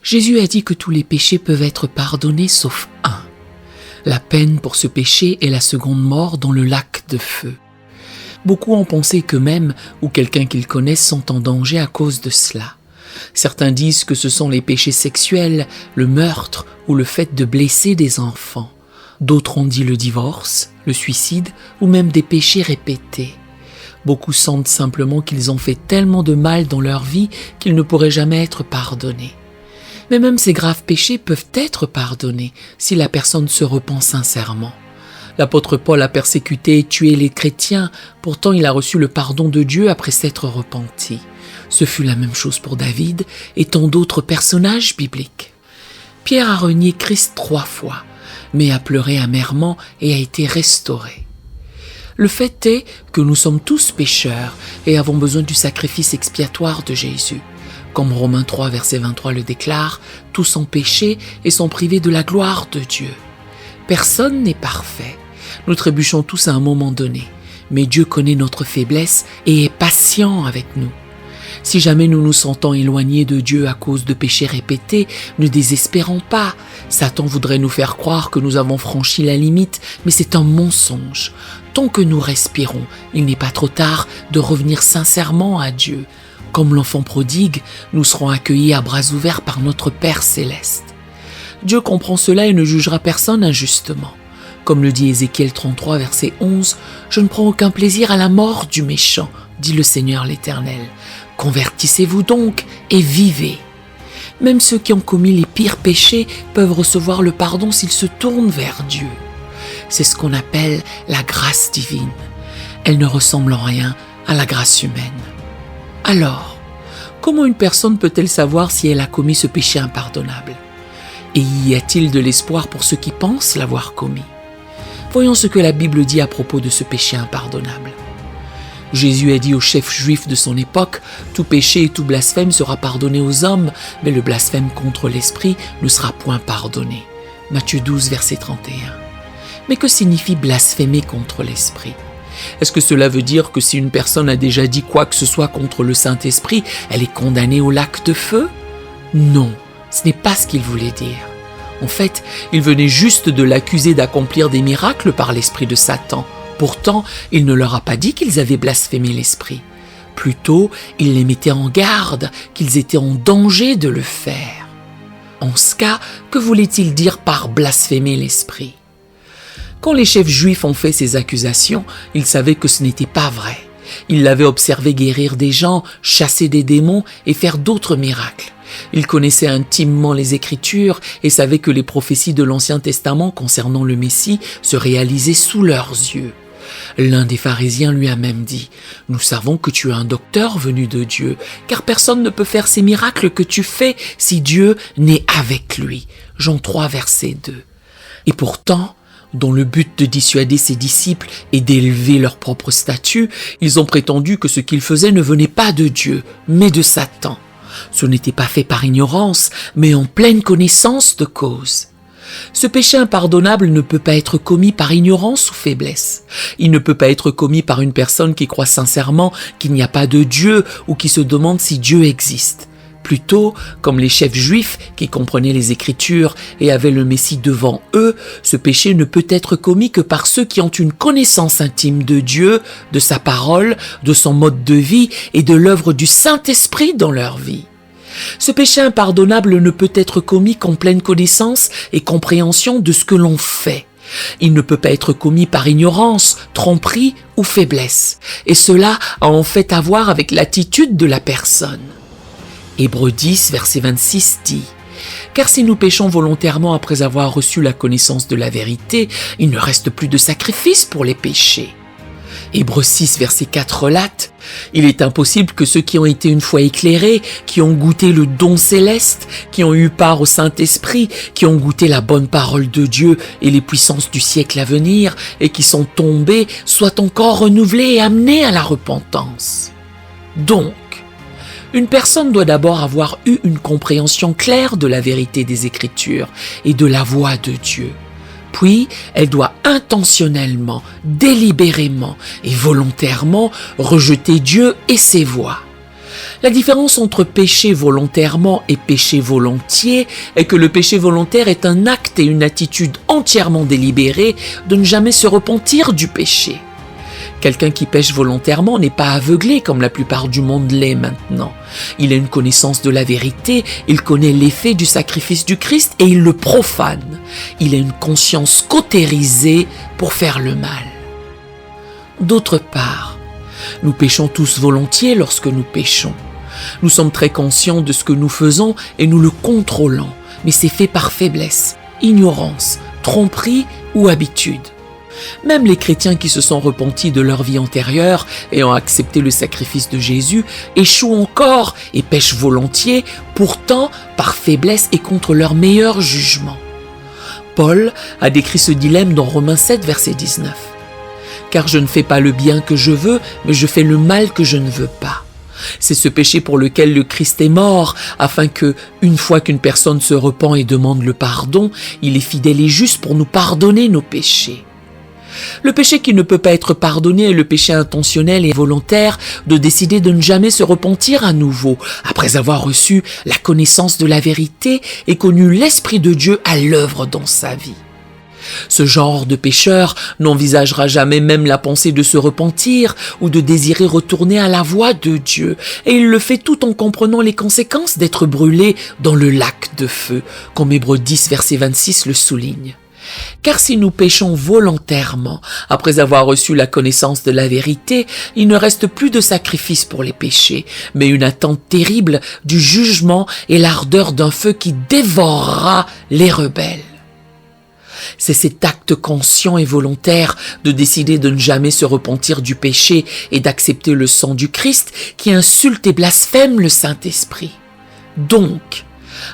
Jésus a dit que tous les péchés peuvent être pardonnés sauf un. La peine pour ce péché est la seconde mort dans le lac de feu. Beaucoup ont pensé qu'eux-mêmes ou quelqu'un qu'ils connaissent sont en danger à cause de cela. Certains disent que ce sont les péchés sexuels, le meurtre ou le fait de blesser des enfants. D'autres ont dit le divorce, le suicide ou même des péchés répétés. Beaucoup sentent simplement qu'ils ont fait tellement de mal dans leur vie qu'ils ne pourraient jamais être pardonnés. Mais même ces graves péchés peuvent être pardonnés si la personne se repent sincèrement. L'apôtre Paul a persécuté et tué les chrétiens, pourtant il a reçu le pardon de Dieu après s'être repenti. Ce fut la même chose pour David et tant d'autres personnages bibliques. Pierre a renié Christ 3 fois, mais a pleuré amèrement et a été restauré. Le fait est que nous sommes tous pécheurs et avons besoin du sacrifice expiatoire de Jésus. Comme Romains 3, verset 23 le déclare, tous ont péché et sont privés de la gloire de Dieu. Personne n'est parfait. Nous trébuchons tous à un moment donné, mais Dieu connaît notre faiblesse et est patient avec nous. Si jamais nous nous sentons éloignés de Dieu à cause de péchés répétés, ne désespérons pas. Satan voudrait nous faire croire que nous avons franchi la limite, mais c'est un mensonge. Tant que nous respirons, il n'est pas trop tard de revenir sincèrement à Dieu. Comme l'enfant prodigue, nous serons accueillis à bras ouverts par notre Père céleste. Dieu comprend cela et ne jugera personne injustement. Comme le dit Ézéchiel 33, verset 11, « Je ne prends aucun plaisir à la mort du méchant, dit le Seigneur l'Éternel. Convertissez-vous donc et vivez. » Même ceux qui ont commis les pires péchés peuvent recevoir le pardon s'ils se tournent vers Dieu. C'est ce qu'on appelle la grâce divine. Elle ne ressemble en rien à la grâce humaine. Alors, comment une personne peut-elle savoir si elle a commis ce péché impardonnable? Et y a-t-il de l'espoir pour ceux qui pensent l'avoir commis? Voyons ce que la Bible dit à propos de ce péché impardonnable. Jésus a dit aux chefs juifs de son époque, « Tout péché et tout blasphème sera pardonné aux hommes, mais le blasphème contre l'Esprit ne sera point pardonné. » Matthieu 12, verset 31. Mais que signifie blasphémer contre l'Esprit? Est-ce que cela veut dire que si une personne a déjà dit quoi que ce soit contre le Saint-Esprit, elle est condamnée au lac de feu? Non, ce n'est pas ce qu'il voulait dire. En fait, il venait juste de l'accuser d'accomplir des miracles par l'esprit de Satan. Pourtant, il ne leur a pas dit qu'ils avaient blasphémé l'Esprit. Plutôt, il les mettait en garde, qu'ils étaient en danger de le faire. En ce cas, que voulait-il dire par blasphémer l'Esprit? Quand les chefs juifs ont fait ces accusations, ils savaient que ce n'était pas vrai. Ils l'avaient observé guérir des gens, chasser des démons et faire d'autres miracles. Ils connaissaient intimement les Écritures et savaient que les prophéties de l'Ancien Testament concernant le Messie se réalisaient sous leurs yeux. L'un des pharisiens lui a même dit « Nous savons que tu es un docteur venu de Dieu, car personne ne peut faire ces miracles que tu fais si Dieu n'est avec lui. » Jean 3, verset 2. Et pourtant, dans le but de dissuader ses disciples et d'élever leur propre statut, ils ont prétendu que ce qu'ils faisaient ne venait pas de Dieu, mais de Satan. Ce n'était pas fait par ignorance, mais en pleine connaissance de cause. Ce péché impardonnable ne peut pas être commis par ignorance ou faiblesse. Il ne peut pas être commis par une personne qui croit sincèrement qu'il n'y a pas de Dieu ou qui se demande si Dieu existe. Plutôt, comme les chefs juifs qui comprenaient les Écritures et avaient le Messie devant eux, ce péché ne peut être commis que par ceux qui ont une connaissance intime de Dieu, de sa parole, de son mode de vie et de l'œuvre du Saint-Esprit dans leur vie. Ce péché impardonnable ne peut être commis qu'en pleine connaissance et compréhension de ce que l'on fait. Il ne peut pas être commis par ignorance, tromperie ou faiblesse. Et cela a en fait à voir avec l'attitude de la personne. Hébreux 10, verset 26 dit « Car si nous péchons volontairement après avoir reçu la connaissance de la vérité, il ne reste plus de sacrifice pour les péchés. » Hébreux 6, verset 4 relate « Il est impossible que ceux qui ont été une fois éclairés, qui ont goûté le don céleste, qui ont eu part au Saint-Esprit, qui ont goûté la bonne parole de Dieu et les puissances du siècle à venir, et qui sont tombés, soient encore renouvelés et amenés à la repentance. » Donc, une personne doit d'abord avoir eu une compréhension claire de la vérité des Écritures et de la voix de Dieu. Puis, elle doit intentionnellement, délibérément et volontairement rejeter Dieu et ses voies. La différence entre pécher volontairement et péché volontiers est que le péché volontaire est un acte et une attitude entièrement délibérée de ne jamais se repentir du péché. Quelqu'un qui pêche volontairement n'est pas aveuglé comme la plupart du monde l'est maintenant. Il a une connaissance de la vérité, il connaît l'effet du sacrifice du Christ et il le profane. Il a une conscience cautérisée pour faire le mal. D'autre part, nous péchons tous volontiers lorsque nous péchons. Nous sommes très conscients de ce que nous faisons et nous le contrôlons, mais c'est fait par faiblesse, ignorance, tromperie ou habitude. Même les chrétiens qui se sont repentis de leur vie antérieure et ont accepté le sacrifice de Jésus échouent encore et pêchent volontiers, pourtant par faiblesse et contre leur meilleur jugement. Paul a décrit ce dilemme dans Romains 7, verset 19. « Car je ne fais pas le bien que je veux, mais je fais le mal que je ne veux pas. » C'est ce péché pour lequel le Christ est mort, afin que, une fois qu'une personne se repent et demande le pardon, il est fidèle et juste pour nous pardonner nos péchés. Le péché qui ne peut pas être pardonné est le péché intentionnel et volontaire de décider de ne jamais se repentir à nouveau, après avoir reçu la connaissance de la vérité et connu l'Esprit de Dieu à l'œuvre dans sa vie. Ce genre de pécheur n'envisagera jamais même la pensée de se repentir ou de désirer retourner à la voie de Dieu, et il le fait tout en comprenant les conséquences d'être brûlé dans le lac de feu, comme Hébreux 10, verset 26 le souligne. Car si nous péchons volontairement, après avoir reçu la connaissance de la vérité, il ne reste plus de sacrifice pour les péchés, mais une attente terrible du jugement et l'ardeur d'un feu qui dévorera les rebelles. C'est cet acte conscient et volontaire de décider de ne jamais se repentir du péché et d'accepter le sang du Christ qui insulte et blasphème le Saint-Esprit. Donc,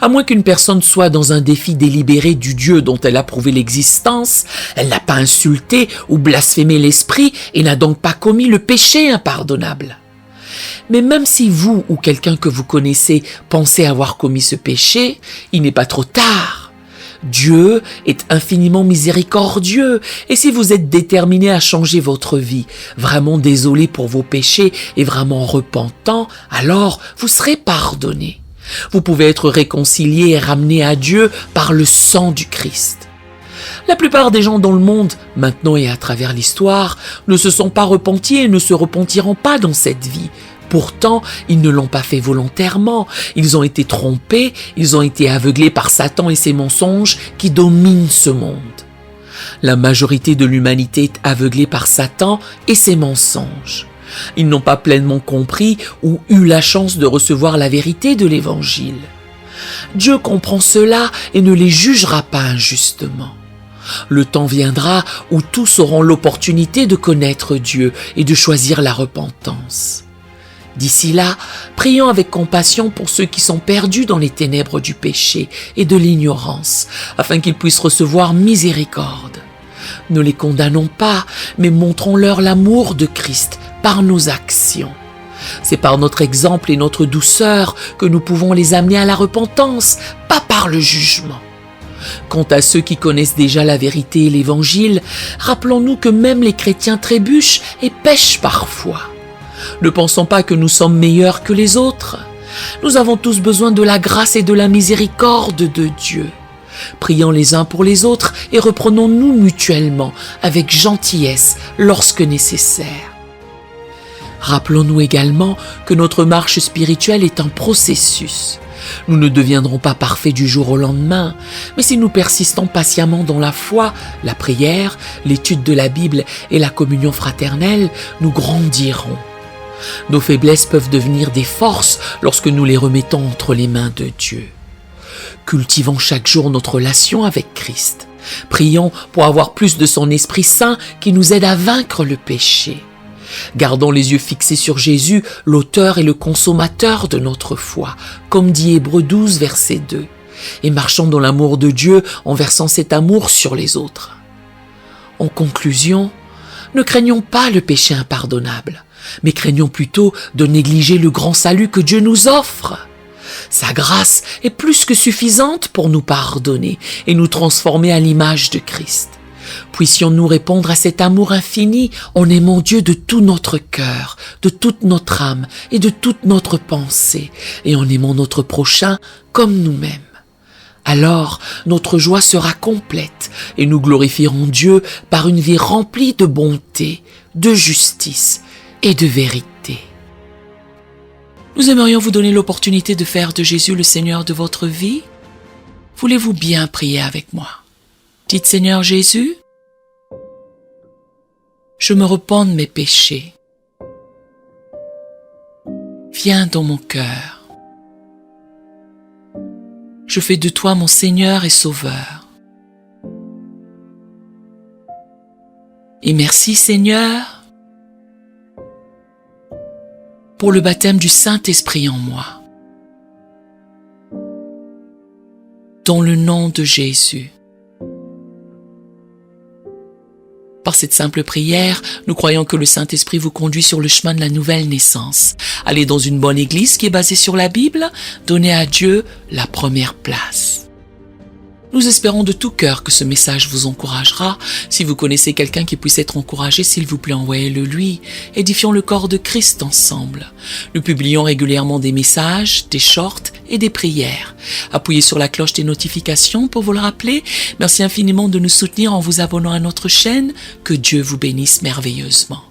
à moins qu'une personne soit dans un défi délibéré du Dieu dont elle a prouvé l'existence, elle n'a pas insulté ou blasphémé l'Esprit et n'a donc pas commis le péché impardonnable. Mais même si vous ou quelqu'un que vous connaissez pensez avoir commis ce péché, il n'est pas trop tard. Dieu est infiniment miséricordieux et si vous êtes déterminé à changer votre vie, vraiment désolé pour vos péchés et vraiment repentant, alors vous serez pardonné. Vous pouvez être réconcilié et ramené à Dieu par le sang du Christ. La plupart des gens dans le monde, maintenant et à travers l'histoire, ne se sont pas repentis et ne se repentiront pas dans cette vie. Pourtant, ils ne l'ont pas fait volontairement. Ils ont été trompés, ils ont été aveuglés par Satan et ses mensonges qui dominent ce monde. La majorité de l'humanité est aveuglée par Satan et ses mensonges. Ils n'ont pas pleinement compris ou eu la chance de recevoir la vérité de l'Évangile. Dieu comprend cela et ne les jugera pas injustement. Le temps viendra où tous auront l'opportunité de connaître Dieu et de choisir la repentance. D'ici là, prions avec compassion pour ceux qui sont perdus dans les ténèbres du péché et de l'ignorance, afin qu'ils puissent recevoir miséricorde. Ne les condamnons pas, mais montrons-leur l'amour de Christ par nos actions. C'est par notre exemple et notre douceur que nous pouvons les amener à la repentance, pas par le jugement. Quant à ceux qui connaissent déjà la vérité et l'Évangile, rappelons-nous que même les chrétiens trébuchent et pêchent parfois. Ne pensons pas que nous sommes meilleurs que les autres. Nous avons tous besoin de la grâce et de la miséricorde de Dieu. Prions les uns pour les autres et reprenons-nous mutuellement avec gentillesse lorsque nécessaire. Rappelons-nous également que notre marche spirituelle est un processus. Nous ne deviendrons pas parfaits du jour au lendemain, mais si nous persistons patiemment dans la foi, la prière, l'étude de la Bible et la communion fraternelle, nous grandirons. Nos faiblesses peuvent devenir des forces lorsque nous les remettons entre les mains de Dieu. Cultivons chaque jour notre relation avec Christ. Prions pour avoir plus de son Esprit Saint qui nous aide à vaincre le péché. Gardons les yeux fixés sur Jésus, l'auteur et le consommateur de notre foi, comme dit Hébreux 12, verset 2, et marchons dans l'amour de Dieu en versant cet amour sur les autres. En conclusion, ne craignons pas le péché impardonnable, mais craignons plutôt de négliger le grand salut que Dieu nous offre. Sa grâce est plus que suffisante pour nous pardonner et nous transformer à l'image de Christ. puissions-nous répondre à cet amour infini en aimant Dieu de tout notre cœur, de toute notre âme et de toute notre pensée, et en aimant notre prochain comme nous-mêmes. Alors notre joie sera complète et nous glorifierons Dieu par une vie remplie de bonté, de justice et de vérité. Nous aimerions vous donner l'opportunité de faire de Jésus le Seigneur de votre vie. Voulez-vous bien prier avec moi? Dites: Seigneur Jésus, je me repens de mes péchés. Viens dans mon cœur. Je fais de toi mon Seigneur et Sauveur. Et merci Seigneur pour le baptême du Saint-Esprit en moi. Dans le nom de Jésus. Par cette simple prière, nous croyons que le Saint-Esprit vous conduit sur le chemin de la nouvelle naissance. Allez dans une bonne église qui est basée sur la Bible, donnez à Dieu la première place. Nous espérons de tout cœur que ce message vous encouragera. Si vous connaissez quelqu'un qui puisse être encouragé, s'il vous plaît, envoyez-le lui. Édifions le corps de Christ ensemble. Nous publions régulièrement des messages, des shorts et des prières. Appuyez sur la cloche des notifications pour vous le rappeler. Merci infiniment de nous soutenir en vous abonnant à notre chaîne. Que Dieu vous bénisse merveilleusement.